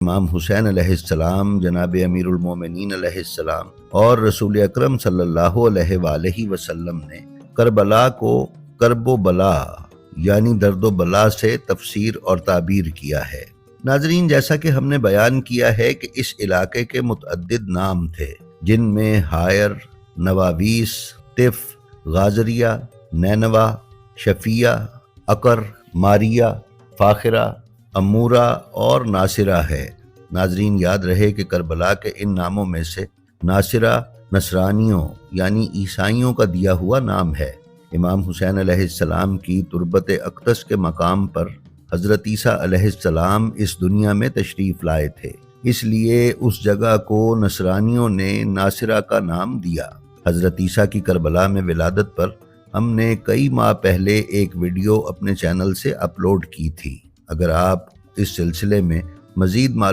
امام حسین علیہ السلام، جناب امیر المومنین علیہ السلام اور رسول اکرم صلی اللہ علیہ وآلہ وسلم نے کربلا کو کرب و بلا یعنی درد و بلا سے تفسیر اور تعبیر کیا ہے۔ ناظرین، جیسا کہ ہم نے بیان کیا ہے کہ اس علاقے کے متعدد نام تھے، جن میں ہائر، نواویس، طف، غازریہ، نینوا، شفیہ، عقر، ماریہ، فاخرہ، امورہ اور ناصرہ ہے۔ ناظرین، یاد رہے کہ کربلا کے ان ناموں میں سے ناصرہ نصرانیوں یعنی عیسائیوں کا دیا ہوا نام ہے۔ امام حسین علیہ السلام کی تربت اقدس کے مقام پر حضرت عیسیٰ علیہ السلام اس دنیا میں تشریف لائے تھے، اس لیے اس جگہ کو نصرانیوں نے ناصرہ کا نام دیا۔ حضرت عیسیٰ کی کربلا میں ولادت پر ہم نے کئی ماہ پہلے ایک ویڈیو اپنے چینل سے اپلوڈ کی تھی۔ اگر آپ اس سلسلے میں مزید معلومات